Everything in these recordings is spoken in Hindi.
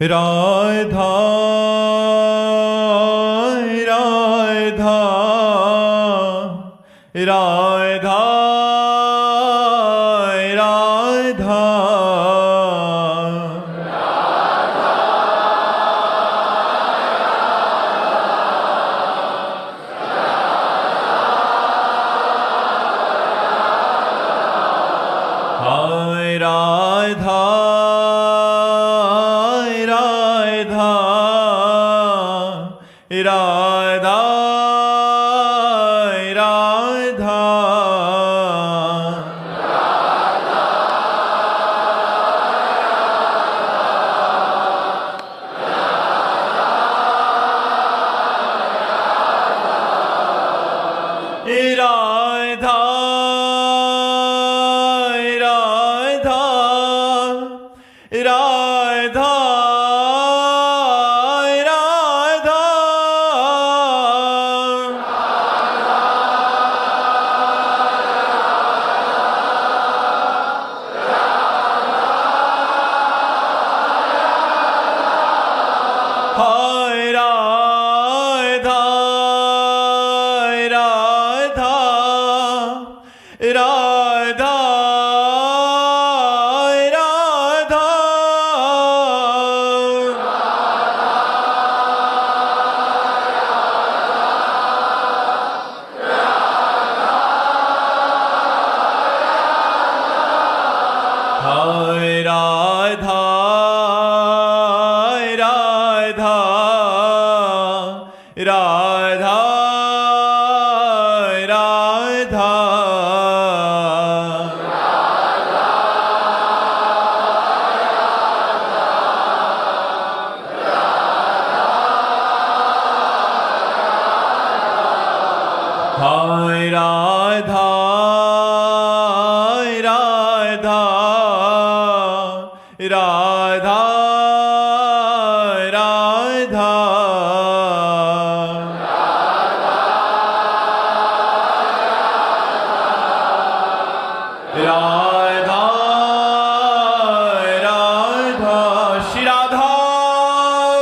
राधा राधा राधा राधा हाय राधा राधा राधा राधा राधा राधा राधा राधा हाय राधा राधा राधा राधा हाय राधा राधा राधा राधा हाय राधा राधा राधा राधा राधा राधा श्री राधा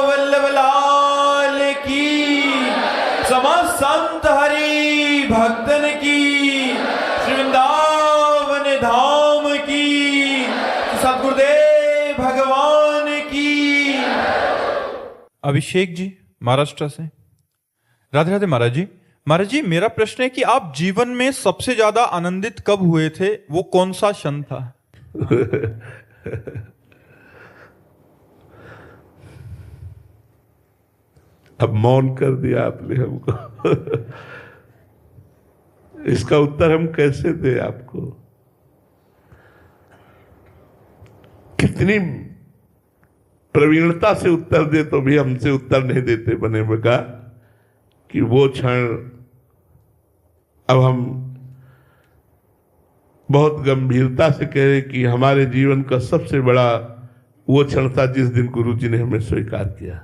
वल्लभ लाल की, समस्त संत हरि भक्तन की, श्री वृंदावन धाम की, सतगुरुदेव भगवान की। अभिषेक जी महाराष्ट्र से। राधे राधे महाराज जी। महाराज जी, मेरा प्रश्न है कि आप जीवन में सबसे ज्यादा आनंदित कब हुए थे? वो कौन सा क्षण था? अब मौन कर दिया आपने हमको। इसका उत्तर हम कैसे दें आपको? कितनी प्रवीणता से उत्तर दे तो भी हमसे उत्तर नहीं देते बने बका कि वो क्षण अब हम बहुत गंभीरता से कह रहे कि हमारे जीवन का सबसे बड़ा वो क्षण था जिस दिन गुरु जी ने हमें स्वीकार किया।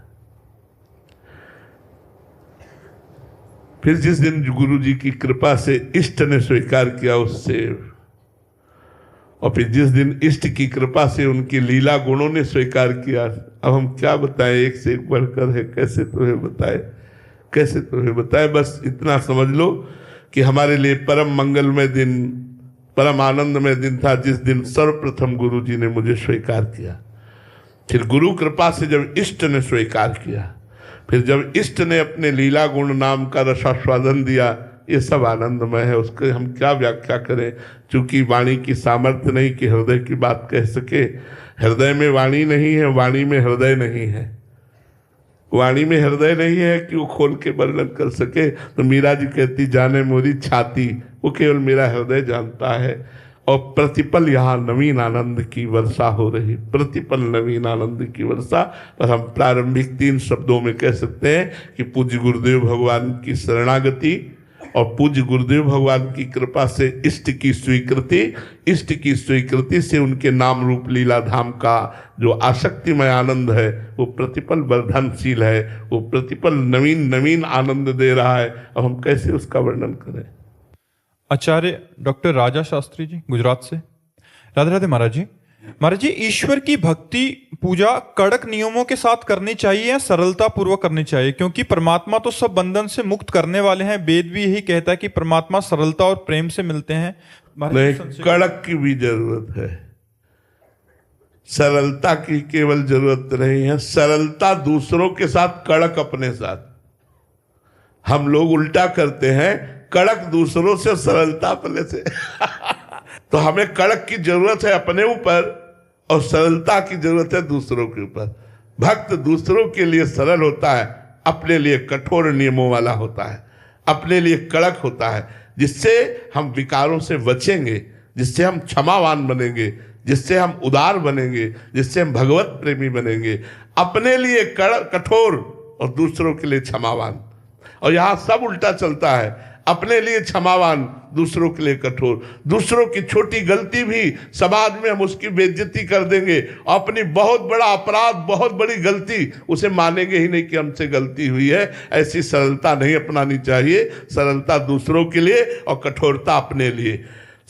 फिर जिस दिन गुरु जी की कृपा से इष्ट ने स्वीकार किया उससे, और फिर जिस दिन इष्ट की कृपा से उनकी लीला गुणों ने स्वीकार किया। अब हम क्या बताएं, एक से एक बढ़कर है, कैसे तुम्हें बताएं, कैसे तुम्हें बताएं। बस इतना समझ लो कि हमारे लिए परम मंगलमय दिन, परम आनंदमय दिन था जिस दिन सर्वप्रथम गुरु जी ने मुझे स्वीकार किया। फिर गुरु कृपा से जब इष्ट ने स्वीकार किया, फिर जब इष्ट ने अपने लीला गुण नाम का रसास्वादन दिया, ये सब आनंदमय है। उसके हम क्या व्याख्या करें, चूंकि वाणी की सामर्थ्य नहीं कि हृदय की बात कह सके। हृदय में वाणी नहीं है, वाणी में हृदय नहीं है। वाणी में हृदय नहीं है कि वो खोल के वर्णन कर सके। तो मीरा जी कहती, जाने मोरी छाती, वो केवल मेरा हृदय जानता है। और प्रतिपल यहाँ नवीन आनंद की वर्षा हो रही, प्रतिपल नवीन आनंद की वर्षा। पर हम प्रारंभिक 3 शब्दों में कह सकते हैं कि पूज्य गुरुदेव भगवान की शरणागति और पूज्य गुरुदेव भगवान की कृपा से इष्ट की स्वीकृति, इष्ट की स्वीकृति से उनके नाम रूप लीला धाम का जो आसक्तिमय आनंद है वो प्रतिपल वर्धनशील है, वो प्रतिपल नवीन नवीन आनंद दे रहा है। अब हम कैसे उसका वर्णन करें। आचार्य डॉक्टर राजा शास्त्री जी गुजरात से। राधे राधे महाराज जी। महाराज जी, ईश्वर की भक्ति पूजा कड़क नियमों के साथ करनी चाहिए या सरलता पूर्वक करनी चाहिए? क्योंकि परमात्मा तो सब बंधन से मुक्त करने वाले हैं। वेद भी यही कहता है कि परमात्मा सरलता और प्रेम से मिलते हैं। नहीं, कड़क की भी जरूरत है, सरलता की केवल जरूरत नहीं है। सरलता दूसरों के साथ, कड़क अपने साथ। हम लोग उल्टा करते हैं, कड़क दूसरों से, सरलता अपने से। तो हमें कड़क की जरूरत है अपने ऊपर और सरलता की जरूरत है दूसरों के ऊपर। भक्त दूसरों के लिए सरल होता है, अपने लिए कठोर नियमों वाला होता है, अपने लिए कड़क होता है, जिससे हम विकारों से बचेंगे, जिससे हम क्षमावान बनेंगे, जिससे हम उदार बनेंगे, जिससे हम भगवत प्रेमी बनेंगे। अपने लिए कठोर और दूसरों के लिए क्षमावान। और यहां सब उल्टा चलता है, अपने लिए क्षमावान, दूसरों के लिए कठोर। दूसरों की छोटी गलती भी समाज में हम उसकी बेइज्जती कर देंगे, अपनी बहुत बड़ा अपराध, बहुत बड़ी गलती उसे मानेंगे ही नहीं कि हमसे गलती हुई है। ऐसी सरलता नहीं अपनानी चाहिए। सरलता दूसरों के लिए और कठोरता अपने लिए।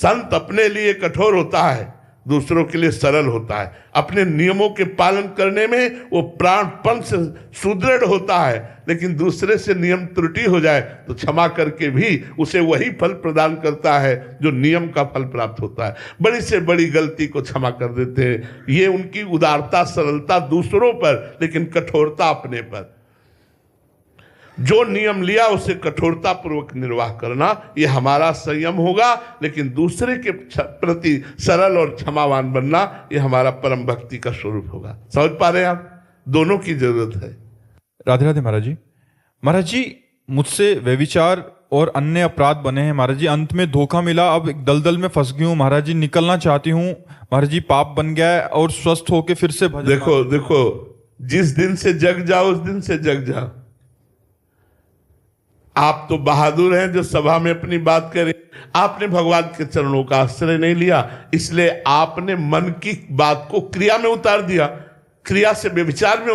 संत अपने लिए कठोर होता है, दूसरों के लिए सरल होता है। अपने नियमों के पालन करने में वो प्राणपण से सुदृढ़ होता है, लेकिन दूसरे से नियम त्रुटि हो जाए तो क्षमा करके भी उसे वही फल प्रदान करता है जो नियम का फल प्राप्त होता है। बड़ी से बड़ी गलती को क्षमा कर देते हैं। ये उनकी उदारता, सरलता दूसरों पर, लेकिन कठोरता अपने पर। जो नियम लिया उसे कठोरता पूर्वक निर्वाह करना, ये हमारा संयम होगा। लेकिन दूसरे के प्रति सरल और क्षमावान बनना, ये हमारा परम भक्ति का स्वरूप होगा। समझ पा रहे हैं आप? दोनों की जरूरत है। राधे राधे महाराज जी। महाराज जी, मुझसे व्यभिचार और अन्य अपराध बने हैं महाराज जी। अंत में धोखा मिला, अब एक दलदल में फंस गई हूँ महाराज जी, निकलना चाहती हूँ महाराज जी। पाप बन गया है और स्वस्थ होके फिर से भजन। देखो, जिस दिन से जग जाओ उस दिन से जग जाओ। आप तो बहादुर हैं जो सभा में अपनी बात करें। आपने भगवान के चरणों का आश्रय नहीं लिया, इसलिए आपने मन की बात को क्रिया में उतार दिया, क्रिया से व्यभिचार में।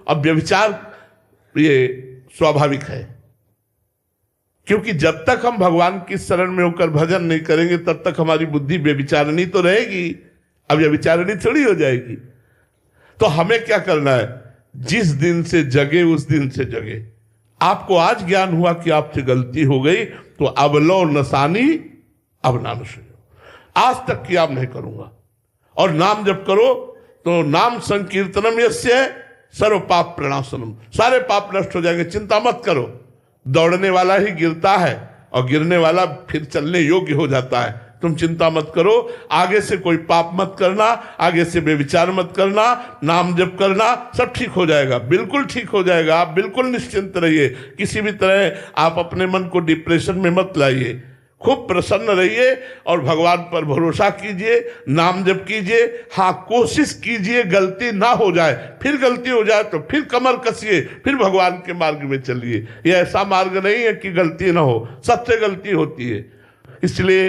अब व्यभिचार ये स्वाभाविक है, क्योंकि जब तक हम भगवान की शरण में होकर भजन नहीं करेंगे तब तक हमारी बुद्धि व्यभिचारिणी तो रहेगी, अब व्यभिचारिणी थोड़ी हो जाएगी। तो हमें क्या करना है? जिस दिन से जगे उस दिन से जगे। आपको आज ज्ञान हुआ कि आपसे गलती हो गई, तो अब लो नसानी अब नाम सुनो। आज तक की आप नहीं करूंगा। और नाम जब करो तो नाम संकीर्तनम यस्य सर्व पाप प्रणाशनम, सारे पाप नष्ट हो जाएंगे। चिंता मत करो। दौड़ने वाला ही गिरता है और गिरने वाला फिर चलने योग्य हो जाता है। तुम चिंता मत करो। आगे से कोई पाप मत करना, आगे से बेविचार मत करना, नाम जप करना, सब ठीक हो जाएगा, बिल्कुल ठीक हो जाएगा। आप बिल्कुल निश्चिंत रहिए। किसी भी तरह आप अपने मन को डिप्रेशन में मत लाइए। खूब प्रसन्न रहिए और भगवान पर भरोसा कीजिए, नाम जप कीजिए। हाँ, कोशिश कीजिए गलती ना हो जाए। फिर गलती हो जाए तो फिर कमर कसिए, फिर भगवान के मार्ग में चलिए। ये ऐसा मार्ग नहीं है कि गलती ना हो, सबसे गलती होती है। इसलिए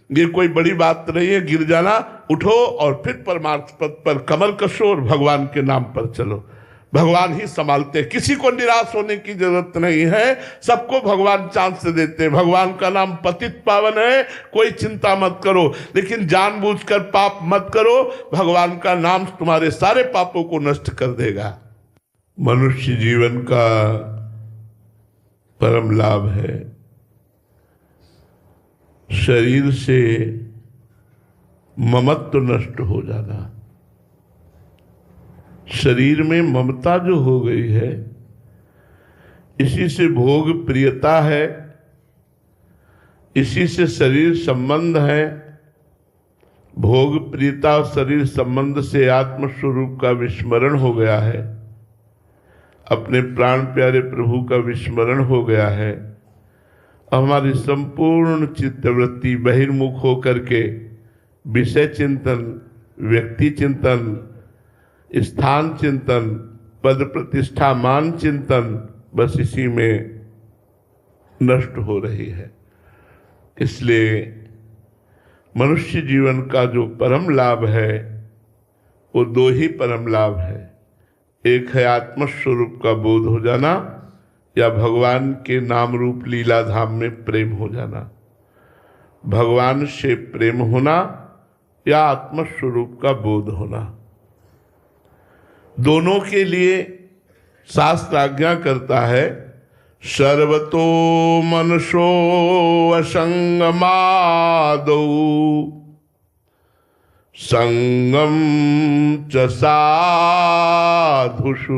ये कोई बड़ी बात नहीं है गिर जाना। उठो और फिर परमार्थ पद पर कमर कसो और भगवान के नाम पर चलो। भगवान ही संभालते हैं, किसी को निराश होने की जरूरत नहीं है। सबको भगवान चांस देते हैं। भगवान का नाम पतित पावन है, कोई चिंता मत करो, लेकिन जानबूझकर पाप मत करो। भगवान का नाम तुम्हारे सारे पापों को नष्ट कर देगा। मनुष्य जीवन का परम लाभ है शरीर से ममत्व नष्ट हो जाना। शरीर में ममता जो हो गई है, इसी से भोग प्रियता है, इसी से शरीर संबंध है। भोग प्रियता और शरीर संबंध से आत्म स्वरूप का विस्मरण हो गया है, अपने प्राण प्यारे प्रभु का विस्मरण हो गया है। हमारी संपूर्ण चित्तवृत्ति बहिर्मुख होकर के विषय चिंतन, व्यक्ति चिंतन, स्थान चिंतन, पद प्रतिष्ठा, मान चिंतन, बस इसी में नष्ट हो रही है। इसलिए मनुष्य जीवन का जो परम लाभ है वो दो ही परम लाभ है। एक है आत्मस्वरूप का बोध हो जाना, या भगवान के नाम रूप लीला धाम में प्रेम हो जाना। भगवान से प्रेम होना या आत्मस्वरूप का बोध होना। दोनों के लिए शास्त्र आज्ञा करता है, सर्वतो मनसो असंगमादौ संगम च साधुषु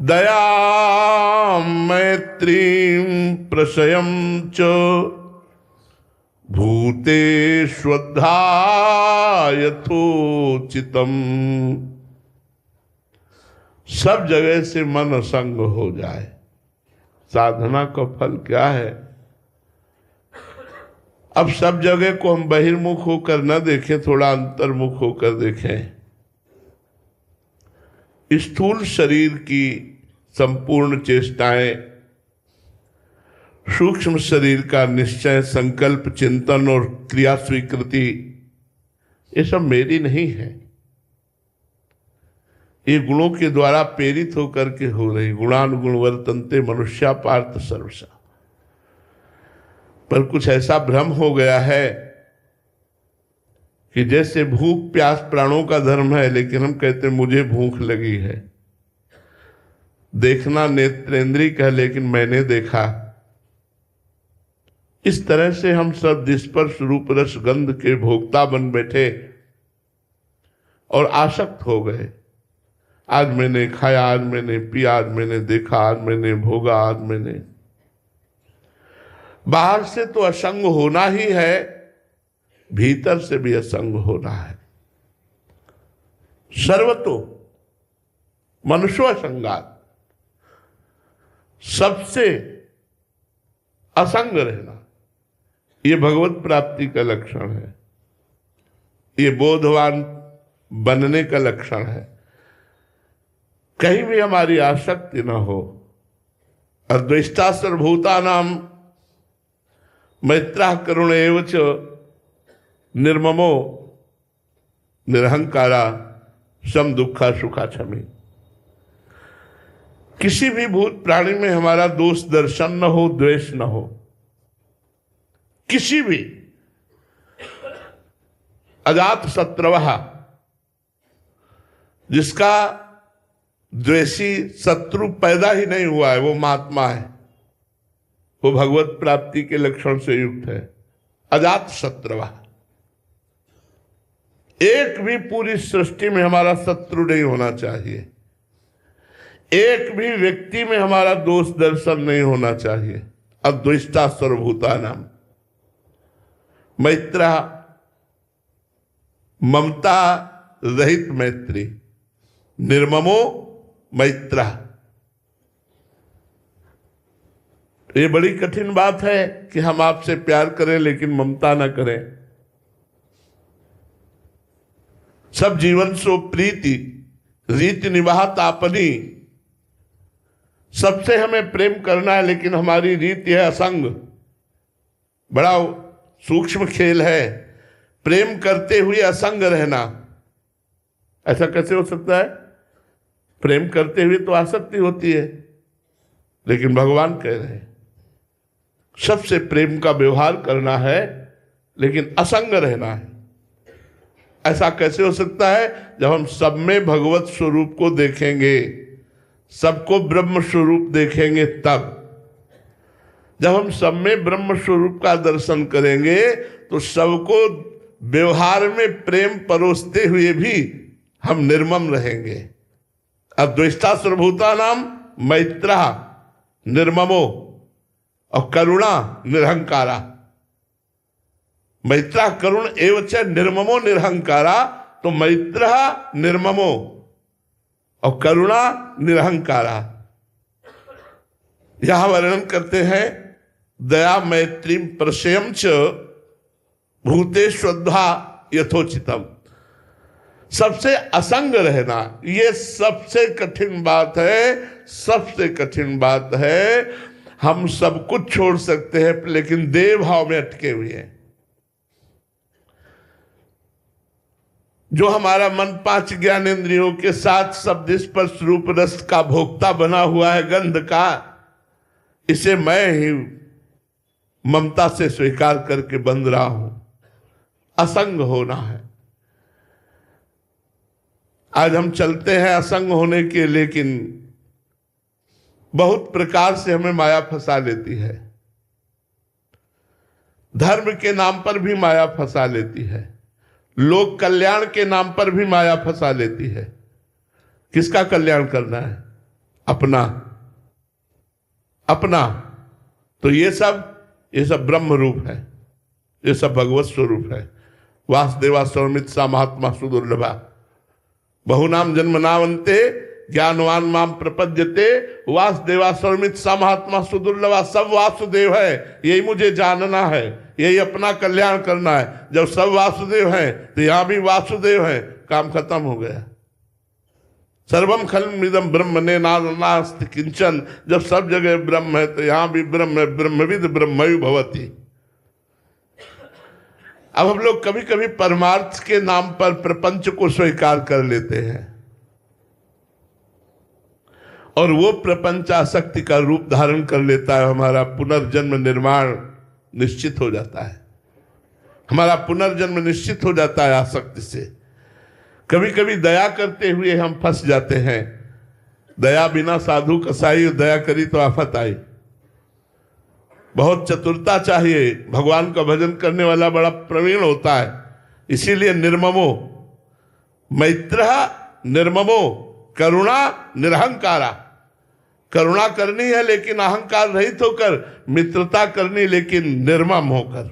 दया मैत्रीं प्रशयं च भूतेष्वद्धा यथोचितम्। सब जगह से मन असंग हो जाए। साधना का फल क्या है? अब सब जगह को हम बहिर्मुख होकर न देखें, थोड़ा अंतर्मुख होकर देखें। स्थूल शरीर की संपूर्ण चेष्टाएं, सूक्ष्म शरीर का निश्चय, संकल्प, चिंतन और क्रिया स्वीकृति, ये सब मेरी नहीं है। ये गुणों के द्वारा प्रेरित होकर के हो रही। गुणानुगुण वर्तन्ते मनुष्या पार्थ सर्वसा। पर कुछ ऐसा भ्रम हो गया है कि जैसे भूख प्यास प्राणों का धर्म है, लेकिन हम कहते हैं मुझे भूख लगी है। देखना नेत्रेंद्रिय का, लेकिन मैंने देखा। इस तरह से हम सब स्पर्श रूप रस गंध के भोक्ता बन बैठे और आसक्त हो गए। आज मैंने खाया, आज मैंने पिया, आज मैंने देखा, आज मैंने भोगा, आज मैंने। बाहर से तो असंग होना ही है, भीतर से भी असंग होना है। सर्वतो मनुष्य असंगात, सबसे असंग रहना, ये भगवत प्राप्ति का लक्षण है। ये बोधवान बनने का लक्षण है। कहीं भी हमारी आसक्ति न हो। अद्वेष्टा सर्वभूतानां मैत्रः करुण एव च निर्ममो निरहंकारा सम दुखा सुखा क्षमी। किसी भी भूत प्राणी में हमारा दोष दर्शन न हो, द्वेष न हो। किसी भी अजात शत्रवः, जिसका द्वेषी शत्रु पैदा ही नहीं हुआ है, वो महात्मा है। वो भगवत प्राप्ति के लक्षण से युक्त है। अजात शत्रवः, एक भी पूरी सृष्टि में हमारा शत्रु नहीं होना चाहिए। एक भी व्यक्ति में हमारा दोष दर्शन नहीं होना चाहिए। अद्वेष्टा सर्वभूतानां मैत्रः, ममता रहित मैत्री। निर्ममो मैत्रः, ये बड़ी कठिन बात है कि हम आपसे प्यार करें लेकिन ममता ना करें। सब जीवन सो प्रीति रीति निवाहत आपनी। सबसे हमें प्रेम करना है, लेकिन हमारी रीति है असंग। बड़ा सूक्ष्म खेल है प्रेम करते हुए असंग रहना। ऐसा कैसे हो सकता है? प्रेम करते हुए तो आसक्ति होती है, लेकिन भगवान कह रहे हैं सबसे प्रेम का व्यवहार करना है, लेकिन असंग रहना है। ऐसा कैसे हो सकता है? जब हम सब में भगवत स्वरूप को देखेंगे, सबको ब्रह्म स्वरूप देखेंगे, तब जब हम सब में ब्रह्म स्वरूप का दर्शन करेंगे तो सबको व्यवहार में प्रेम परोसते हुए भी हम निर्मम रहेंगे। अद्वेष्टा सर्वभूतानां मैत्रः निर्ममो और करुणा निरहंकारा। मैत्रः करुण एवच निर्ममो निरहंकारा। तो मैत्रः निर्ममो और करुणा निरहंकारा। यहां वर्णन करते हैं दया मैत्री प्रशयम च भूतेष्वद्धा यथोचितम। सबसे असंग रहना, ये सबसे कठिन बात है। सबसे कठिन बात है। हम सब कुछ छोड़ सकते हैं, लेकिन देह भाव में अटके हुए हैं। जो हमारा मन पांच ज्ञानेंद्रियों के साथ शब्द स्पर्श रूप रस का भोक्ता बना हुआ है, गंध का, इसे मैं ही ममता से स्वीकार करके बंध रहा हूं। असंग होना है। आज हम चलते हैं असंग होने के, लेकिन बहुत प्रकार से हमें माया फंसा लेती है। धर्म के नाम पर भी माया फंसा लेती है, लोक कल्याण के नाम पर भी माया फंसा लेती है। किसका कल्याण करना है? अपना। अपना। तो ये सब ब्रह्म रूप है, ये सब भगवत स्वरूप है। वासुदेवा सौमित सा महात्मा सुदुर्लभा बहुनाम जन्मनावंते ज्ञानवान माम प्रपद्यते। वासुदेवा सौमित सा महात्मा सुदुर्लभा, सब वासुदेव है, यही मुझे जानना है, यही अपना कल्याण करना है। जब सब वासुदेव हैं तो यहां भी वासुदेव हैं, काम खत्म हो गया। सर्वम खलमिदं ब्रह्मणे नास्ति किंचन। जब सब जगह ब्रह्म है तो यहां भी ब्रह्म है, ब्रह्मविद ब्रह्मयु भवति। अब हम लोग कभी कभी परमार्थ के नाम पर प्रपंच को स्वीकार कर लेते हैं और वो प्रपंच आसक्ति का रूप धारण कर लेता है। हमारा पुनर्जन्म निर्माण निश्चित हो जाता है, हमारा पुनर्जन्म निश्चित हो जाता है आसक्ति से। कभी कभी दया करते हुए हम फंस जाते हैं। दया बिना साधु कसाई, दया करी तो आफत आई। बहुत चतुरता चाहिए। भगवान का भजन करने वाला बड़ा प्रवीण होता है, इसीलिए निर्ममो मैत्र निर्ममो करुणा निरहंकारा। करुणा करनी है लेकिन अहंकार रहित होकर, मित्रता करनी लेकिन निर्मम होकर,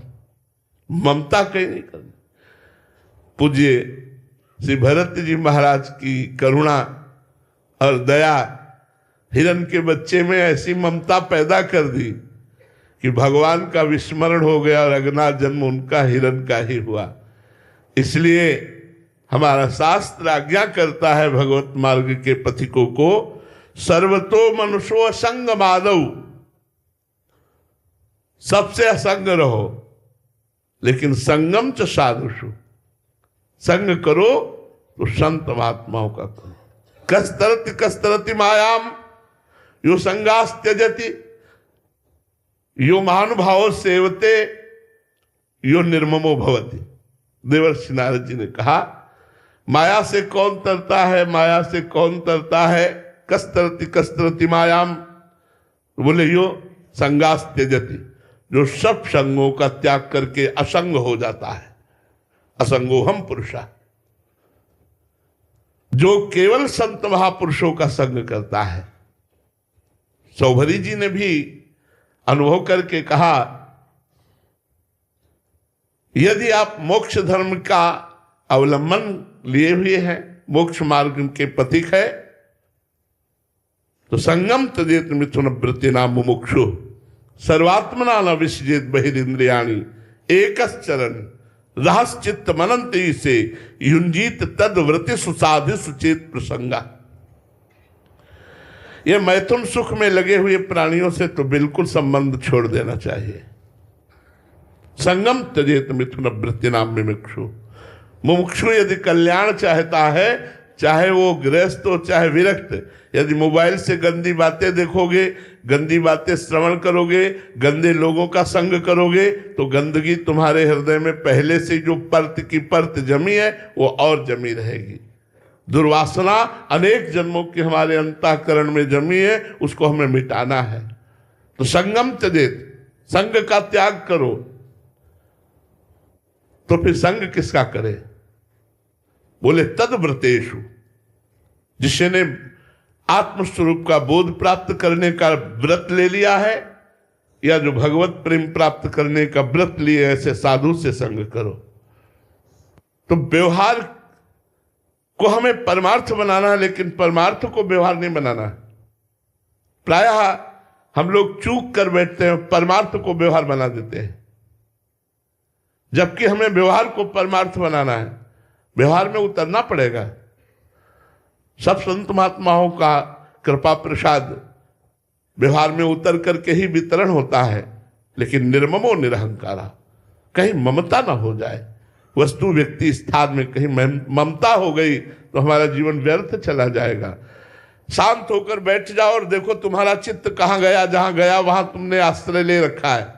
ममता कहीं नहीं करनी। पूज्य श्री भरत जी महाराज की करुणा और दया हिरण के बच्चे में ऐसी ममता पैदा कर दी कि भगवान का विस्मरण हो गया और अगला जन्म उनका हिरण का ही हुआ। इसलिए हमारा शास्त्र आज्ञा करता है भगवत मार्ग के पथिकों को, सर्वतो मनुष्यो असंग माधव, सबसे असंग रहो लेकिन संगम च साधुषु। संग करो तो संत महात्माओं का करो। कस्तरति कस्तरति मायाम यो संगास त्यजति यो महानुभाव सेवते यो निर्ममो भवति। देवर्षि नारद जी ने कहा, माया से कौन तरता है, माया से कौन तरता है? कस्तरति कस्तरति मायाम, बोले यो संगास त्यजति, जो सब संगों का त्याग करके असंग हो जाता है। असंगोहम पुरुषा, जो केवल संत महापुरुषों का संग करता है। सौभरी जी ने भी अनुभव करके कहा, यदि आप मोक्ष धर्म का अवलंबन लिए हुए हैं, मोक्ष मार्ग के पथिक है, तो संगम तदेत मिथुन वृत्ति नाम मुमुक्षु सर्वात्मना न विसजेत बहिरिंद्रियाणि एकश्चरण रहस्चित्त मनंती से युंजीत तद वृत्ति सुसाधि सुचेत प्रसंगा। ये मैथुन सुख में लगे हुए प्राणियों से तो बिल्कुल संबंध छोड़ देना चाहिए। संगम त्यजेत मिथुन वृत्ति नाम मुमुक्षु। मुमुक्षु यदि कल्याण चाहता है, चाहे वो गृहस्थ हो चाहे विरक्त, यदि मोबाइल से गंदी बातें देखोगे, गंदी बातें श्रवण करोगे, गंदे लोगों का संग करोगे, तो गंदगी तुम्हारे हृदय में पहले से जो परत की परत जमी है वो और जमी रहेगी। दुर्वासना अनेक जन्मों की हमारे अंतःकरण में जमी है, उसको हमें मिटाना है। तो संगम त्यजेत, संग का त्याग करो। तो फिर संग किसका करे? बोले तद्व्रतेषु, जिसने आत्मस्वरूप का बोध प्राप्त करने का व्रत ले लिया है या जो भगवत प्रेम प्राप्त करने का व्रत लिए, ऐसे साधु से संग करो। तो व्यवहार को हमें परमार्थ बनाना है, लेकिन परमार्थ को व्यवहार नहीं बनाना है। प्रायः हम लोग चूक कर बैठते हैं, परमार्थ को व्यवहार बना देते हैं, जबकि हमें व्यवहार को परमार्थ बनाना है। व्यवहार में उतरना पड़ेगा। सब संत महात्माओं का कृपा प्रसाद व्यवहार में उतर करके ही वितरण होता है, लेकिन निर्ममो निरहंकारा, कहीं ममता ना हो जाए। वस्तु व्यक्ति स्थान में कहीं ममता हो गई तो हमारा जीवन व्यर्थ चला जाएगा। शांत होकर बैठ जाओ और देखो तुम्हारा चित्त कहां गया, जहां गया वहां तुमने आश्रय ले रखा है।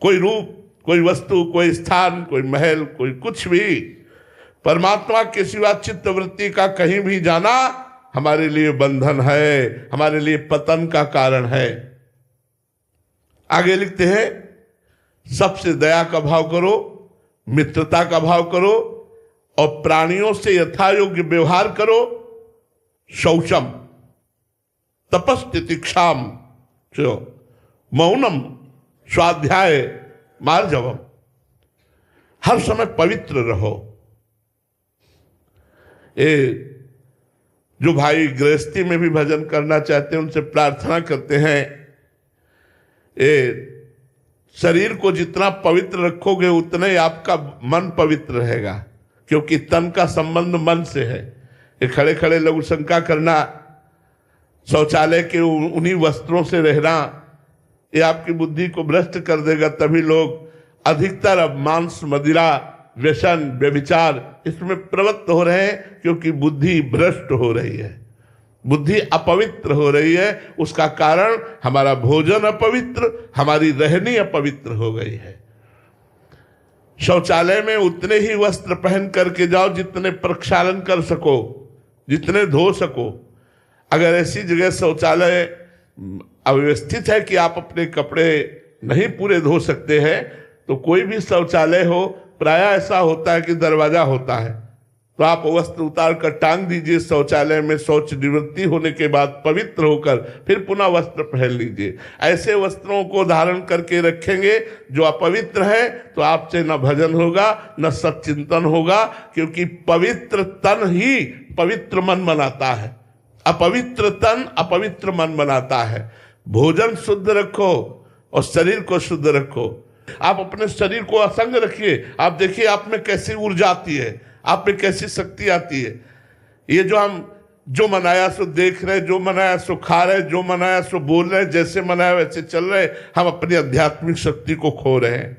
कोई रूप, कोई वस्तु, कोई स्थान, कोई महल, कोई कुछ भी, परमात्मा के सिवा चित्त वृत्ति का कहीं भी जाना हमारे लिए बंधन है, हमारे लिए पतन का कारण है। आगे लिखते हैं, सबसे दया का भाव करो, मित्रता का भाव करो और प्राणियों से यथायोग्य व्यवहार करो। शौचम तपस्तितिक्षाम मौनम स्वाध्याय मार्जवम, हर समय पवित्र रहो। जो भाई गृहस्थी में भी भजन करना चाहते हैं उनसे प्रार्थना करते हैं, शरीर को जितना पवित्र रखोगे उतना ही आपका मन पवित्र रहेगा, क्योंकि तन का संबंध मन से है। ये खड़े खड़े लघु शंका करना, शौचालय के उन्हीं वस्त्रों से रहना, ये आपकी बुद्धि को भ्रष्ट कर देगा। तभी लोग अधिकतर अब मांस, मदिरा, व्यसन, व्यभिचार इसमें प्रवृत्त हो रहे हैं, क्योंकि बुद्धि भ्रष्ट हो रही है, बुद्धि अपवित्र हो रही है। उसका कारण हमारा भोजन अपवित्र, हमारी रहनी अपवित्र हो गई है। शौचालय में उतने ही वस्त्र पहन करके जाओ जितने प्रक्षालन कर सको, जितने धो सको। अगर ऐसी जगह शौचालय अव्यवस्थित है कि आप अपने कपड़े नहीं पूरे धो सकते हैं, तो कोई भी शौचालय हो, प्राय ऐसा होता है कि दरवाजा होता है, तो आप वस्त्र उतार कर टांग दीजिए शौचालय में। शौच निवृत्ति होने के बाद पवित्र होकर फिर पुनः वस्त्र पहन लीजिए। ऐसे वस्त्रों को धारण करके रखेंगे जो अपवित्र है, तो आपसे न भजन होगा न सच्चिंतन होगा, क्योंकि पवित्र तन ही पवित्र मन बनाता है, अपवित्र तन अपवित्र मन बनाता है। भोजन शुद्ध रखो और शरीर को शुद्ध रखो। आप अपने शरीर को असंग रखिए, आप देखिए आप में कैसी ऊर्जा आती है, आप में कैसी शक्ति आती है। ये जो हम जो मनाया सो देख रहे, जो मनाया सो खा रहे, जो मनाया सो बोल रहे, जैसे मनाया वैसे चल रहे, हम अपनी आध्यात्मिक शक्ति को खो रहे हैं।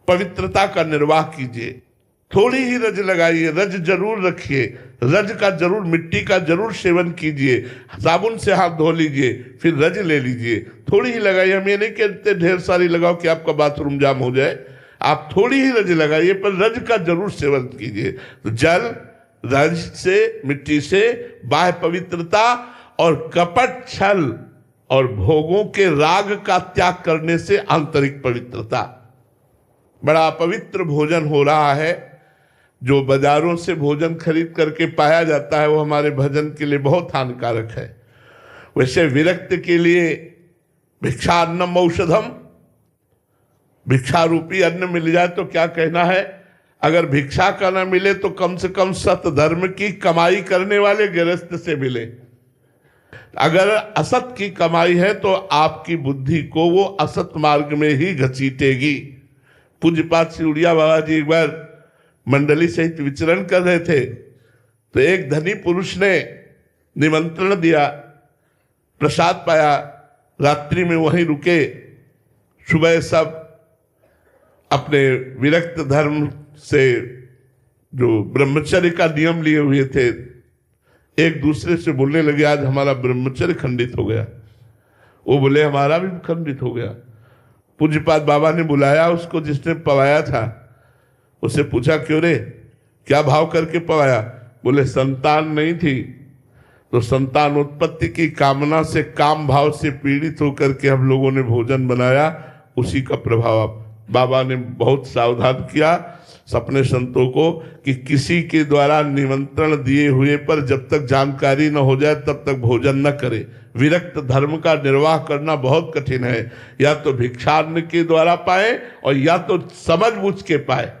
पवित्रता का निर्वाह कीजिए, थोड़ी ही रज लगाइए, रज जरूर रखिए, रज का जरूर, मिट्टी का जरूर सेवन कीजिए। साबुन से हाथ धो लीजिए, फिर रज ले लीजिए, थोड़ी ही लगाइए। हम ये नहीं कहते ढेर सारी लगाओ कि आपका बाथरूम जाम हो जाए, आप थोड़ी ही रज लगाइए, पर रज का जरूर सेवन कीजिए। तो जल, रज से, मिट्टी से बाह्य पवित्रता और कपट, छल और भोगों के राग का त्याग करने से आंतरिक पवित्रता। बड़ा पवित्र भोजन हो रहा है, जो बाजारों से भोजन खरीद करके पाया जाता है वो हमारे भजन के लिए बहुत हानिकारक है। वैसे विरक्त के लिए भिक्षान्नम औषधम, भिक्षा रूपी अन्न मिल जाए तो क्या कहना है। अगर भिक्षा का न मिले तो कम से कम सत धर्म की कमाई करने वाले गृहस्थ से मिले। अगर असत की कमाई है तो आपकी बुद्धि को वो असत मार्ग में ही घसीटेगी। पूज्यपाद श्री उड़िया बाबा जी एक बार मंडली सहित विचरण कर रहे थे, तो एक धनी पुरुष ने निमंत्रण दिया, प्रसाद पाया, रात्रि में वहीं रुके। सुबह सब अपने विरक्त धर्म से जो ब्रह्मचर्य का नियम लिए हुए थे, एक दूसरे से बोलने लगे, आज हमारा ब्रह्मचर्य खंडित हो गया। वो बोले हमारा भी खंडित हो गया। पूज्यपाद बाबा ने बुलाया उसको जिसने पवाया था, उससे पूछा क्यों रे, क्या भाव करके पवाया। बोले संतान नहीं थी, तो संतान उत्पत्ति की कामना से, काम भाव से पीड़ित होकर के हम लोगों ने भोजन बनाया, उसी का प्रभाव। बाबा ने बहुत सावधान किया अपने संतों को कि किसी के द्वारा निमंत्रण दिए हुए पर जब तक जानकारी न हो जाए तब तक भोजन न करे। विरक्त धर्म का निर्वाह करना बहुत कठिन है, या तो भिक्षान्न के द्वारा पाए और या तो समझ बूझ के पाए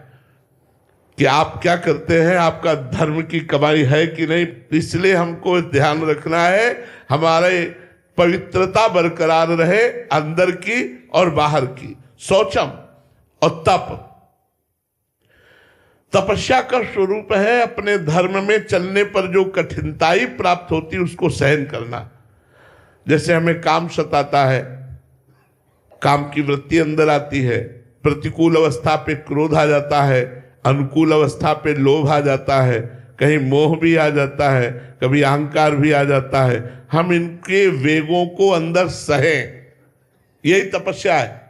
कि आप क्या करते हैं, आपका धर्म की कमाई है कि नहीं। इसलिए हमको ध्यान रखना है हमारे पवित्रता बरकरार रहे, अंदर की और बाहर की। शौचम और तप, तपस्या का स्वरूप है अपने धर्म में चलने पर जो कठिनाई प्राप्त होती है उसको सहन करना। जैसे हमें काम सताता है, काम की वृत्ति अंदर आती है, प्रतिकूल अवस्था पे क्रोध आ जाता है, अनुकूल अवस्था पे लोभ आ जाता है, कहीं मोह भी आ जाता है, कभी अहंकार भी आ जाता है। हम इनके वेगों को अंदर सहें, यही तपस्या है।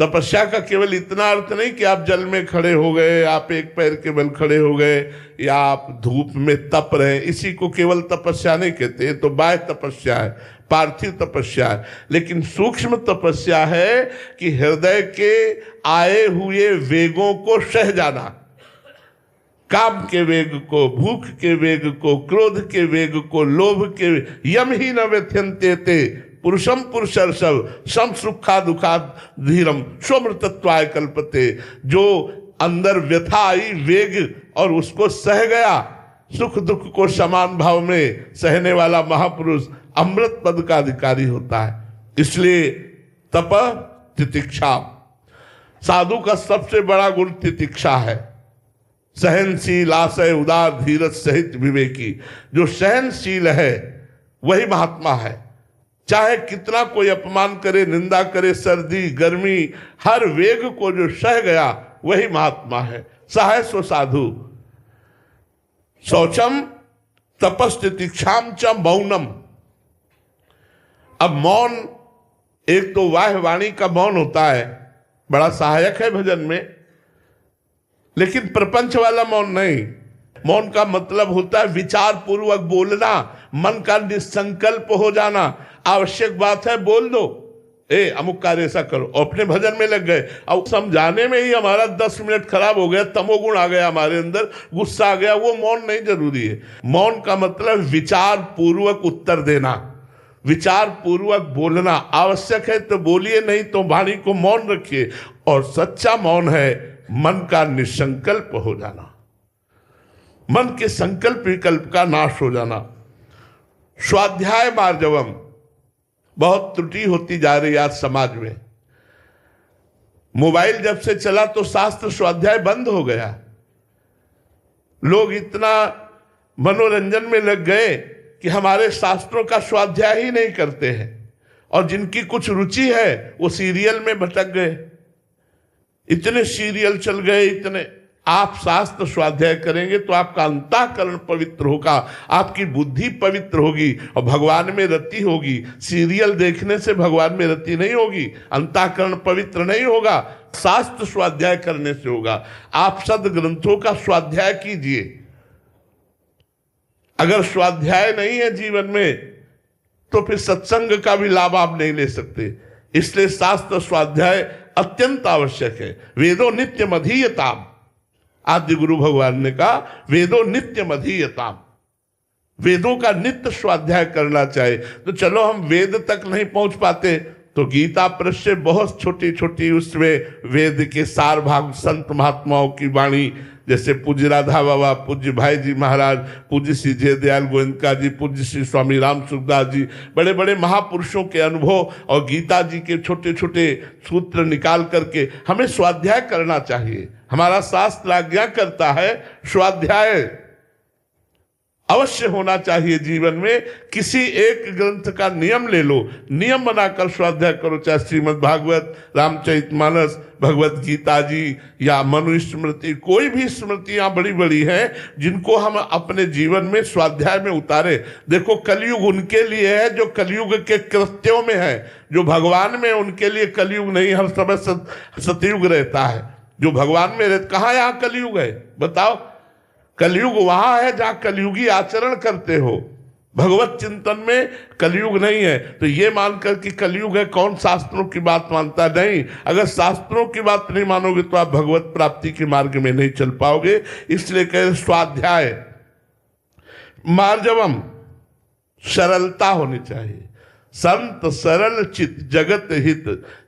तपस्या का केवल इतना अर्थ नहीं कि आप जल में खड़े हो गए, आप एक पैर के बल खड़े हो गए, या आप धूप में तप रहे, इसी को केवल तपस्या नहीं कहते। ये तो बाह्य तपस्या है, पार्थिव तपस्या है। लेकिन सूक्ष्म तपस्या है कि हृदय के आए हुए वेगों को सह जाना, काम के वेग को, भूख के वेग को, क्रोध के वेग को, लोभ के, यम ही न व्यथ्यन्ते ते पुरुषम पुरुषर्षभ सम सुखा दुखा धीरम स्वमृतत्वाय कल्पते। जो अंदर व्यथा आई, वेग, और उसको सह गया, सुख दुख को समान भाव में सहने वाला महापुरुष अमृत पद का अधिकारी होता है। इसलिए तप तितिक्षा, साधु का सबसे बड़ा गुण तितिक्षा है। सहनशील, आशय, उदार, धीरज सहित विवेकी। जो सहनशील है वही महात्मा है। चाहे कितना कोई अपमान करे, निंदा करे, सर्दी गर्मी, हर वेग को जो सह गया वही महात्मा है। सहाय स्व साधु। शौचम तपस्तितिक्षाम च मौनम। अब मौन, एक तो वाह्य वाणी का मौन होता है, बड़ा सहायक है भजन में, लेकिन प्रपंच वाला मौन नहीं। मौन का मतलब होता है विचार पूर्वक बोलना, मन का निसंकल्प हो जाना। आवश्यक बात है बोल दो, अमुक कार्य ऐसा करो, और अपने भजन में लग गए। अब समझाने में ही हमारा 10 मिनट खराब हो गया, तमोगुण आ गया हमारे अंदर, गुस्सा आ गया, वो मौन नहीं जरूरी है। मौन का मतलब विचार पूर्वक उत्तर देना, विचार पूर्वक बोलना। आवश्यक है तो बोलिए, नहीं तो वाणी को मौन रखिए। और सच्चा मौन है मन का निसंकल्प हो जाना, मन के संकल्प विकल्प का नाश हो जाना। स्वाध्याय मार्जवम, बहुत त्रुटि होती जा रही आज समाज में। मोबाइल जब से चला तो शास्त्र स्वाध्याय बंद हो गया। लोग इतना मनोरंजन में लग गए कि हमारे शास्त्रों का स्वाध्याय ही नहीं करते हैं, और जिनकी कुछ रुचि है वो सीरियल में भटक गए। इतने सीरियल चल गए, इतने। आप शास्त्र स्वाध्याय करेंगे तो आपका अंतःकरण पवित्र होगा, आपकी बुद्धि पवित्र होगी और भगवान में रति होगी। सीरियल देखने से भगवान में रति नहीं होगी, अंतःकरण पवित्र नहीं होगा, शास्त्र स्वाध्याय करने से होगा। आप सद्ग्रंथों का स्वाध्याय कीजिए। अगर स्वाध्याय नहीं है जीवन में तो फिर सत्संग का भी लाभ आप नहीं ले सकते। इसलिए शास्त्र स्वाध्याय अत्यंत आवश्यक है। वेदो नित्यम अधीयताम, आदि गुरु भगवान ने कहा, वेदो नित्यम अधीयताम, वेदों का नित्य स्वाध्याय करना चाहिए। तो चलो हम वेद तक नहीं पहुंच पाते तो गीता प्रश्य बहुत छोटी छोटी, उसमें वेद के सार भाग, संत महात्माओं की वाणी, जैसे पूज्य राधा बाबा, पूज्य भाई जी महाराज, पूज्य श्री जय दयाल गोविंदका जी, पूज्य श्री स्वामी राम सुखदास जी, बड़े बड़े महापुरुषों के अनुभव और गीता जी के छोटे छोटे सूत्र निकाल करके हमें स्वाध्याय करना चाहिए। हमारा शास्त्र आज्ञा करता है, स्वाध्याय अवश्य होना चाहिए जीवन में। किसी एक ग्रंथ का नियम ले लो, नियम बनाकर स्वाध्याय करो, चाहे श्रीमद् भागवत, रामचरितमानस, भगवत गीता जी या मनुस्मृति, कोई भी स्मृतियां बड़ी बड़ी हैं जिनको हम अपने जीवन में स्वाध्याय में उतारे। देखो कलयुग उनके लिए है जो कलयुग के कृत्यों में है, जो भगवान में उनके लिए कलयुग नहीं, हर समय सतयुग रहता है। जो भगवान में रहता, कहाँ यहाँ कलयुग है बताओ? कलयुग वहां है जहां कलयुगी आचरण करते हो। भगवत चिंतन में कलयुग नहीं है। तो ये मानकर कि कलयुग है, कौन शास्त्रों की बात मानता? नहीं। अगर शास्त्रों की बात नहीं मानोगे तो आप भगवत प्राप्ति के मार्ग में नहीं चल पाओगे। इसलिए कह स्वाध्याय मार्जवम, सरलता होनी चाहिए। संत सरल चित जगत हित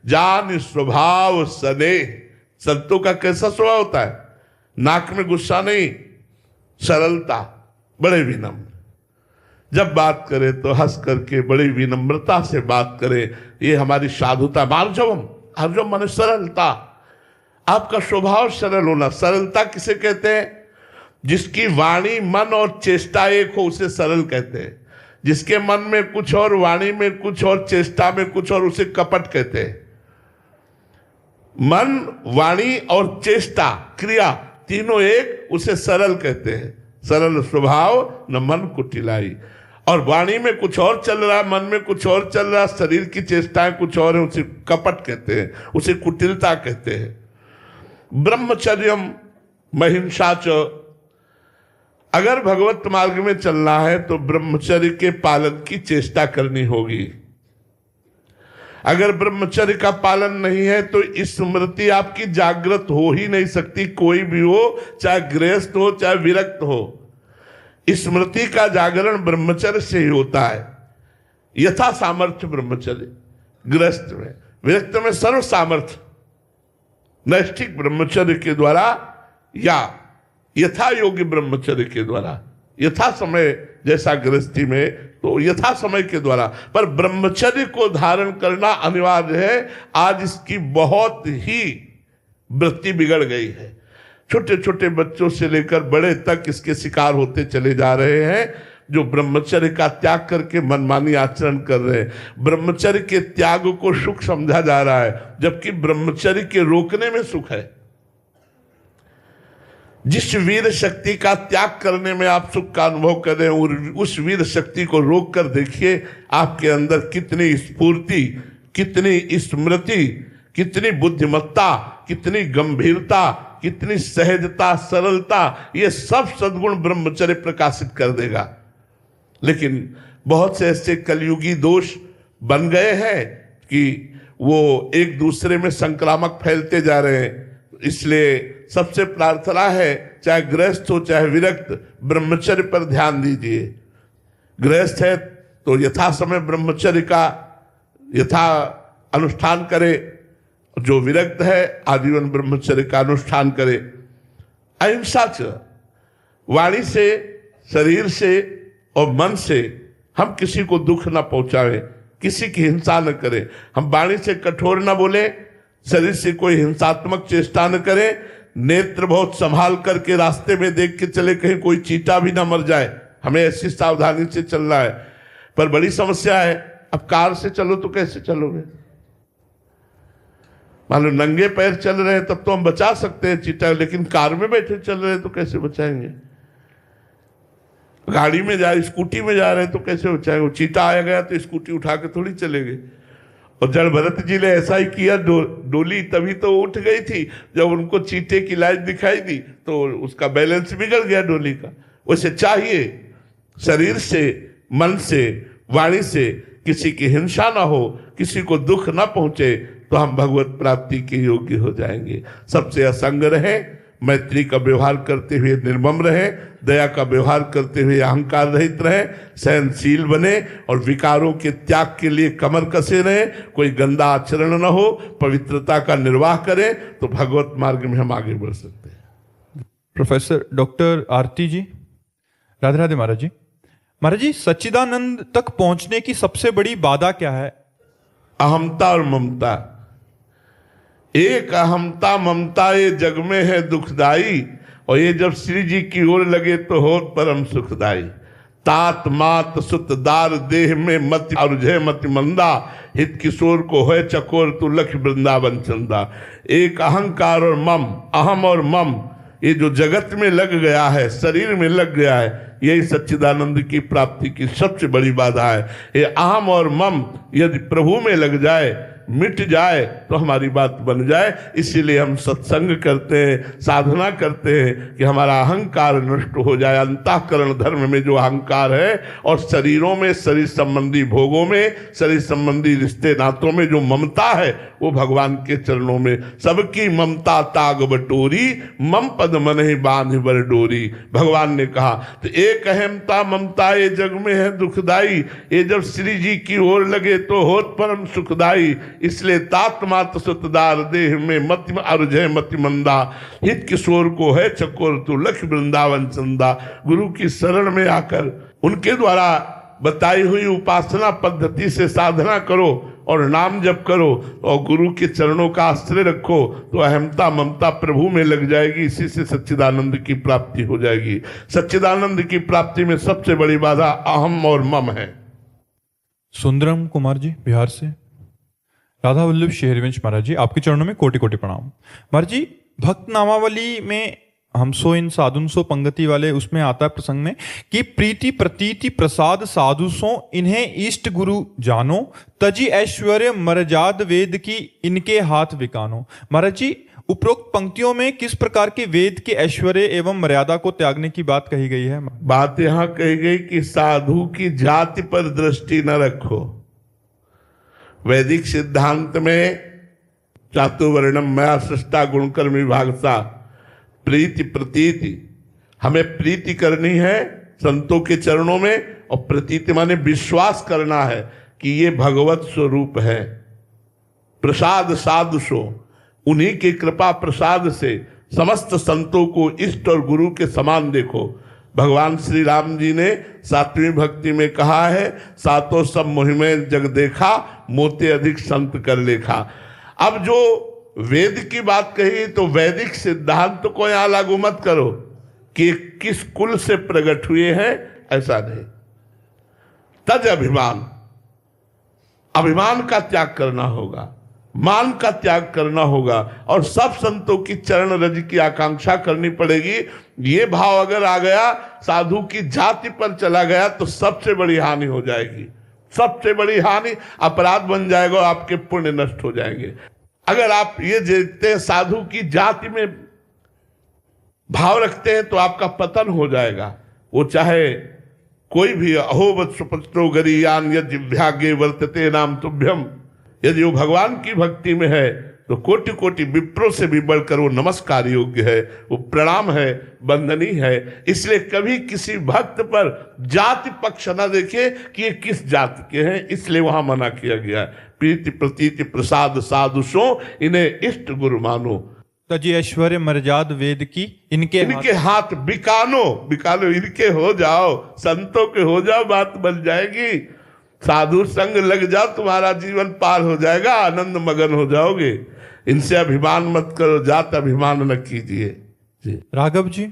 जान स्वभाव स्नेह। संतों का कैसा स्वभाव होता है? नाक में गुस्सा नहीं, सरलता, बड़े विनम्र। जब बात करें तो हंस करके बड़ी विनम्रता से बात करें, ये हमारी साधुता। मार्जवम, मार्जवम माने सरलता। आपका स्वभाव सरल होना। सरलता किसे कहते हैं? जिसकी वाणी, मन और चेष्टा एक हो, उसे सरल कहते हैं। जिसके मन में कुछ और, वाणी में कुछ और, चेष्टा में कुछ और, उसे कपट कहते हैं। मन, वाणी और चेष्टा, क्रिया तीनों एक, उसे सरल कहते हैं। सरल स्वभाव न मन कुटिलाई। और वाणी में कुछ और चल रहा है, मन में कुछ और चल रहा है, शरीर की चेष्टाएं कुछ और है, उसे कपट कहते हैं, उसे कुटिलता कहते हैं। ब्रह्मचर्यम महिंसा च, अगर भगवत मार्ग में चलना है तो ब्रह्मचर्य के पालन की चेष्टा करनी होगी। अगर ब्रह्मचर्य का पालन नहीं है तो स्मृति आपकी जागृत हो ही नहीं सकती, कोई भी हो, चाहे गृहस्थ हो चाहे विरक्त हो। स्मृति का जागरण ब्रह्मचर्य से ही होता है। यथा सामर्थ्य ब्रह्मचर्य गृहस्थ में, विरक्त में सर्व सामर्थ्य नैष्ठिक ब्रह्मचर्य के द्वारा या यथा योग्य ब्रह्मचर्य के द्वारा, यथा समय जैसा गृहस्थी में तो यथा समय के द्वारा, पर ब्रह्मचर्य को धारण करना अनिवार्य है। आज इसकी बहुत ही वृत्ति बिगड़ गई है। छोटे छोटे बच्चों से लेकर बड़े तक इसके शिकार होते चले जा रहे हैं, जो ब्रह्मचर्य का त्याग करके मनमानी आचरण कर रहे हैं। ब्रह्मचर्य के त्याग को सुख समझा जा रहा है, जबकि ब्रह्मचर्य के रोकने में सुख है। जिस वीर शक्ति का त्याग करने में आप सुख का अनुभव कर रहे हैं, उस वीर शक्ति को रोक कर देखिए आपके अंदर कितनी स्फूर्ति, कितनी स्मृति, कितनी बुद्धिमत्ता, कितनी गंभीरता, कितनी सहजता, सरलता, ये सब सद्गुण ब्रह्मचर्य प्रकाशित कर देगा। लेकिन बहुत से ऐसे कलयुगी दोष बन गए हैं कि वो एक दूसरे में संक्रामक फैलते जा रहे हैं। इसलिए सबसे प्रार्थना है, चाहे गृहस्थ हो चाहे विरक्त, ब्रह्मचर्य पर ध्यान दीजिए। गृहस्थ है तो यथा समय ब्रह्मचर्य का यथा अनुष्ठान करे, जो विरक्त है आजीवन ब्रह्मचर्य का अनुष्ठान करे। अहिंसा च, वाणी से, शरीर से और मन से हम किसी को दुख ना पहुंचावे, किसी की हिंसा न करें। हम वाणी से कठोर न बोले, शरीर से कोई हिंसात्मक चेष्टा न करें, नेत्र बहुत संभाल करके रास्ते में देख के चले, कहीं कोई चींटा भी ना मर जाए। हमें ऐसी सावधानी से चलना है। पर बड़ी समस्या है, अब कार से चलो तो कैसे चलोगे? मान लो नंगे पैर चल रहे हैं तब तो हम बचा सकते हैं चींटा, लेकिन कार में बैठे चल रहे हैं तो कैसे बचाएंगे? गाड़ी में जा, स्कूटी में जा रहे हैं तो कैसे बचाएंगे? चींटा आया गया तो स्कूटी उठा के थोड़ी चलेंगे। और जड़ भरत जी ने ऐसा ही किया, डोली तभी तो उठ गई थी जब उनको चींटे की लाइट दिखाई दी, तो उसका बैलेंस बिगड़ गया डोली का। वैसे चाहिए शरीर से, मन से, वाणी से किसी की हिंसा ना हो, किसी को दुख ना पहुंचे, तो हम भगवत प्राप्ति के योग्य हो जाएंगे। सबसे असंग रहे, मैत्री का व्यवहार करते हुए निर्मम रहे, दया का व्यवहार करते हुए अहंकार रहित रहे, सहनशील बने और विकारों के त्याग के लिए कमर कसे रहे। कोई गंदा आचरण न हो, पवित्रता का निर्वाह करें, तो भगवत मार्ग में हम आगे बढ़ सकते हैं। प्रोफेसर डॉक्टर आरती जी, राधे राधे महाराज जी। महाराज जी, सच्चिदानंद तक पहुंचने की सबसे बड़ी बाधा क्या है? अहमता और ममता। एक अहमता ममता ये जग में है दुखदाई, और ये जब श्री जी की ओर लगे तो होत परम सुखदाई। तात मात सुत दार देह में मत अरुझे मति मंदा, हित किशोर को है चकोर तू लख वृंदावन चंदा। एक अहंकार और मम, अहम और मम, ये जो जगत में लग गया है, शरीर में लग गया है, यही सच्चिदानंद की प्राप्ति की सबसे बड़ी बाधा है। ये अहम और मम यदि प्रभु में लग जाए, मिट जाए, तो हमारी बात बन जाए। इसीलिए हम सत्संग करते हैं, साधना करते हैं कि हमारा अहंकार नष्ट हो जाए। अंतःकरण धर्म में जो अहंकार है और शरीरों में, शरीर संबंधी भोगों में, शरीर संबंधी रिश्ते नातों में जो ममता है, वो भगवान के चरणों में। सबकी ममता ताग बटोरी, मम पद मन ही बांध बर डोरी, भगवान ने कहा। तो एक अहमता ममता ये जग में है दुखदाई, ये जब श्री जी की ओर लगे तो होत परम सुखदाई। इसलिए तात मात सुतदार देह में मति अरुझे मति मंदा, हित किशोर को है चकोर तू लख वृंदावन चंदा। गुरु की शरण में आकर उनके द्वारा बताई हुई उपासना पद्धति से साधना करो और नाम जप करो और गुरु के चरणों का आश्रय रखो, तो अहमता ममता प्रभु में लग जाएगी। इसी से सच्चिदानंद की प्राप्ति हो जाएगी। सच्चिदानंद की प्राप्ति में सबसे बड़ी बाधा अहम और मम है। सुंदरम कुमार जी, बिहार से। राधा वल्लभ शेहरवंश महाराज जी, आपके चरणों में कोटि कोटि प्रणाम। महाराज जी, भक्त नामावली में हम सो इन साधुन सो पंगति वाले उसमें आता है प्रसंग में कि प्रीति प्रतीति प्रसाद साधु सो इन्हें इष्ट गुरु जानो, तजी ऐश्वर्य मर्याद वेद की इनके हाथ विकानो। महाराज जी, उपरोक्त पंक्तियों में किस प्रकार के वेद के ऐश्वर्य एवं मर्यादा को त्यागने की बात कही गई है? बात यहां कही गई कि साधु की जाति पर दृष्टि न रखो। वैदिक सिद्धांत में चातुर्वर्णम मया सृष्टा गुणकर्म विभागसा प्रीति प्रतीति, हमें प्रीति करनी है संतों के चरणों में, और प्रतीति माने विश्वास करना है कि ये भगवत स्वरूप है। प्रसाद साधुषो, उन्हीं की कृपा प्रसाद से समस्त संतों को इष्ट और गुरु के समान देखो। भगवान श्री राम जी ने सातवीं भक्ति में कहा है, सातों सब मुहिमे जग देखा, मोते अधिक संत कर लेखा। अब जो वेद की बात कही तो वैदिक सिद्धांत को यहां लागू मत करो कि किस कुल से प्रकट हुए हैं, ऐसा नहीं। तज अभिमान, अभिमान का त्याग करना होगा, मान का त्याग करना होगा, और सब संतों की चरण रज की आकांक्षा करनी पड़ेगी। ये भाव अगर आ गया, साधु की जाति पर चला गया, तो सबसे बड़ी हानि हो जाएगी। सबसे बड़ी हानि अपराध बन जाएगा और आपके पुण्य नष्ट हो जाएंगे। अगर आप ये देखते हैं साधु की जाति में भाव रखते हैं तो आपका पतन हो जाएगा। वो चाहे कोई भी, अहोवत सुपत्रो गरीयान यदि विभागे वर्तते नाम तुभ्यम, यदि वो भगवान की भक्ति में है तो कोटि कोटि विप्रों से भी बढ़कर वो नमस्कार योग्य है, वो प्रणाम है, वंदनीय है। इसलिए कभी किसी भक्त पर जाति पक्ष न देखे कि ये किस जाति के हैं, इसलिए वहां मना किया गया है। प्रीति प्रतीति प्रसाद साधुषो इन्हें इष्ट गुरु मानो, तजी ऐश्वर्य मर्याद वेद की इनके हाथ बिकानो, बिकानो, इनके हो जाओ, संतों के हो जाओ, बात बन जाएगी। साधु संग लग जाओ, तुम्हारा जीवन पार हो जाएगा, आनंद मगन हो जाओगे। इनसे अभिमान मत करो, जात अभिमान न कीजिए। जी राघव जी,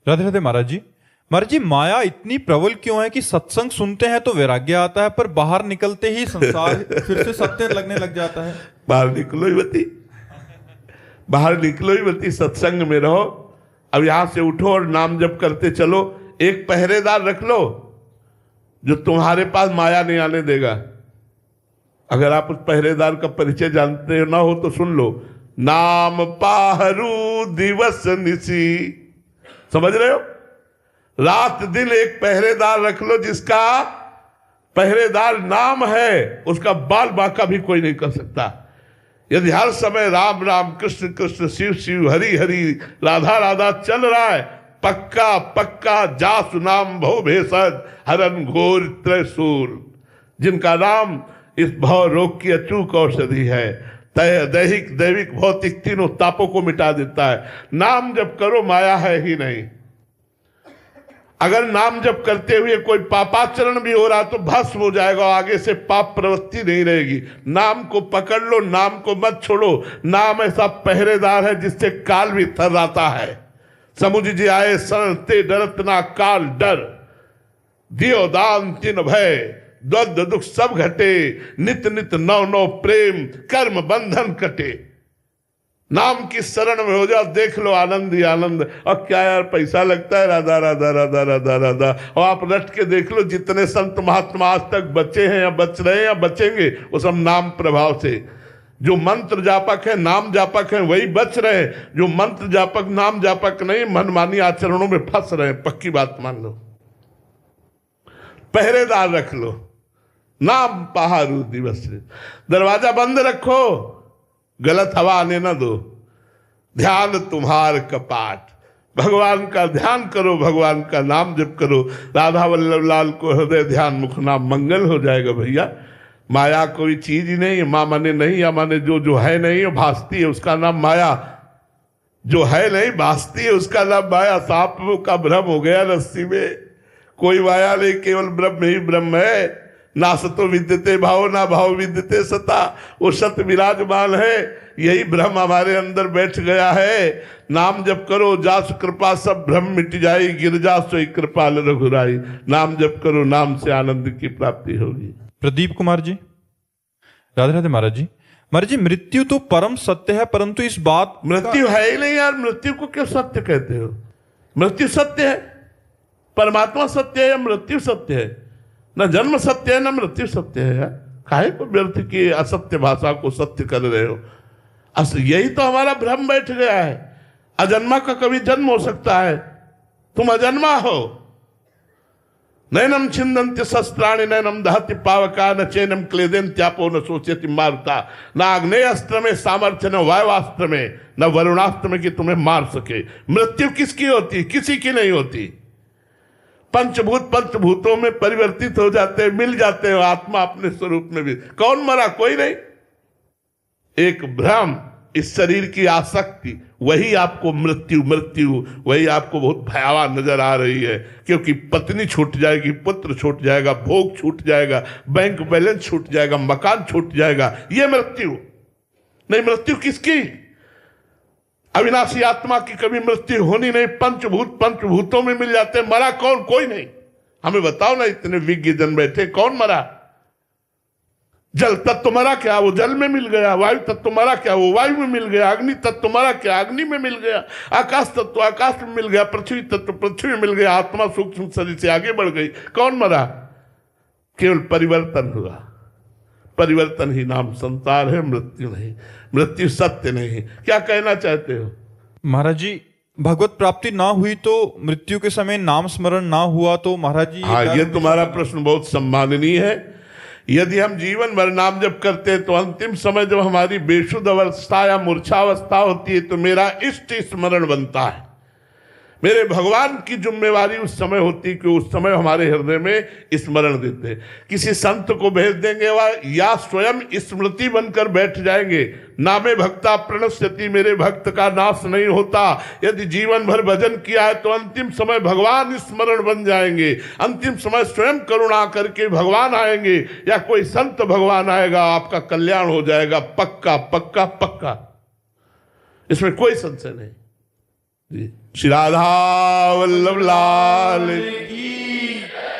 राधे राधे। महाराज जी, महाराज जी, माया इतनी प्रबल क्यों है कि सत्संग सुनते हैं तो वैराग्य आता है, पर बाहर निकलते ही संसार फिर से सत्य लगने लग जाता है? बाहर निकलो ही बती, बाहर निकलो ही बती, सत्संग में रहो। अब यहां से उठो और नाम जप करते चलो। एक पहरेदार रख लो जो तुम्हारे पास माया नहीं आने देगा। अगर आप उस पहरेदार का परिचय जानते हो ना हो तो सुन लो, नाम पाहरू दिवस निसी, समझ रहे हो? रात दिन एक पहरेदार रख लो जिसका पहरेदार नाम है, उसका बाल बाका भी कोई नहीं कर सकता। यदि हर समय राम राम कृष्ण कृष्ण शिव शिव हरि हरि राधा राधा चल रहा है, पक्का पक्का जासु नाम भव भेषज हरन घोर त्रैसूर, जिनका नाम इस भव रोग की अचूक औषधि है, दैहिक दैविक भौतिक तीनों तापों को मिटा देता है। नाम जप करो, माया है ही नहीं। अगर नाम जप करते हुए कोई पापाचरण भी हो रहा तो भस्म हो जाएगा, आगे से पाप प्रवृत्ति नहीं रहेगी। नाम को पकड़ लो, नाम को मत छोड़ो। नाम ऐसा पहरेदार है जिससे काल भी थर्राता है। समुझ जी आए शरण ते डरत ना काल डर, दियो दान तिन भय, द्वंद्व दुख सब घटे, नित नित नव नव प्रेम कर्म बंधन कटे। नाम की शरण में हो जाओ, देख लो आनंद ही आनंद। और क्या यार, पैसा लगता है, राधा राधा राधा राधा राधा। और आप रट के देख लो, जितने संत महात्मा आज तक बचे हैं या बच रहे हैं या बचेंगे, वो सब नाम प्रभाव से। जो मंत्र जापक है, नाम जापक है, वही बच रहे हैं। जो मंत्र जापक नाम जापक नहीं, मनमानी आचरणों में फंस रहे हैं। पक्की बात मान लो, पहरेदार रख लो। नाम पहारू दिवस, दरवाजा बंद रखो, गलत हवा आने न दो। ध्यान तुम्हार कपाट, भगवान का ध्यान करो, भगवान का नाम जप करो। राधा वल्लभ लाल को हृदय ध्यान मुख नाम, मंगल हो जाएगा भैया। माया कोई चीज ही नहीं, माँ माने नहीं, या माने जो है नहीं, भासती है, उसका नाम माया। जो है नहीं भासती है, उसका नाम माया। सांप का भ्रम हो गया रस्सी में, कोई माया नहीं, केवल ब्रह्म ही ब्रह्म है। ना सतो विद्यते भाव, ना भाव विद्यते सता। वो सत्य विराजमान है, यही भ्रम हमारे अंदर बैठ गया है। नाम जप करो, जास कृपा सब भ्रम मिट जाई, गिर जा सोई कृपाल रघुराई। नाम जप करो, नाम से आनंद की प्राप्ति होगी। प्रदीप कुमार जी, राधे राधे। महाराज जी, महाराज जी मृत्यु तो परम सत्य है, परंतु इस बात मृत्यु है ही नहीं यार, मृत्यु को क्यों सत्य कहते हो? मृत्यु सत्य है, परमात्मा सत्य है या मृत्यु सत्य है? न जन्म सत्य है न मृत्यु सत्य है यार। काहे को व्यर्थ की असत्य भाषा को सत्य कर रहे हो? यही तो हमारा भ्रम बैठ गया है। अजन्मा का कभी जन्म हो सकता है? तुम अजन्मा हो। नैनम छिंदन्ति शस्त्राणि नैनम दहति पावका न चैनम क्लेदेन्त्यापो न सोचेति मारुता। न आग्नेयास्त्र में सामर्थ्य, न वायुवास्त्र में, न वरुणास्त्र में कि तुम्हें मार सके। मृत्यु किसकी होती? किसी की नहीं होती। पंचभूत पंचभूतों में परिवर्तित हो जाते हैं, मिल जाते हैं आत्मा अपने स्वरूप में भी। कौन मरा? कोई नहीं। एक भ्रम, इस शरीर की आसक्ति, वही आपको मृत्यु वही आपको बहुत भयावह नजर आ रही है। क्योंकि पत्नी छूट जाएगी, पुत्र छूट जाएगा, भोग छूट जाएगा, बैंक बैलेंस छूट जाएगा, मकान छूट जाएगा, ये मृत्यु नहीं। मृत्यु किसकी? अविनाशी आत्मा की कभी मृत्यु होनी नहीं। पंचभूत पंचभूतों में मिल जाते। मरा कौन? कोई नहीं। हमें बताओ ना, इतने विज्ञ जन बैठे, कौन मरा? जल तत्व मरा क्या? वो जल में मिल गया। वायु तत्व मरा क्या? वो वायु में मिल गया। अग्नि तत्व मरा क्या? अग्नि में मिल गया। आकाश तत्व आकाश में मिल गया। पृथ्वी तत्व पृथ्वी में मिल गया। आत्मा सूक्ष्म शरीर से आगे बढ़ गई। कौन मरा? केवल परिवर्तन हुआ। परिवर्तन ही नाम संसार है, मृत्यु नहीं। मृत्यु सत्य नहीं। क्या कहना चाहते हो? महाराज जी भगवत प्राप्ति ना हुई तो मृत्यु के समय नाम स्मरण ना हुआ तो महाराज जी हाँ, ये तुम्हारा प्रश्न बहुत सम्माननीय है। यदि हम जीवन भर नाम जप करते हैं तो अंतिम समय जब हमारी बेशुद्ध अवस्था या मूर्छावस्था होती है तो मेरा इष्ट स्मरण बनता है। मेरे भगवान की जिम्मेवारी उस समय होती कि उस समय हमारे हृदय में स्मरण देते। किसी संत को भेज देंगे वह या स्वयं स्मृति बनकर बैठ जाएंगे। नामे भक्ता प्रणश्यति, मेरे भक्त का नाश नहीं होता। यदि जीवन भर भजन किया है तो अंतिम समय भगवान स्मरण बन जाएंगे। अंतिम समय स्वयं करुणा करके भगवान आएंगे या कोई संत भगवान आएगा, आपका कल्याण हो जाएगा। पक्का पक्का पक्का, इसमें कोई संशय नहीं। श्री राधा वल्लभ लाल की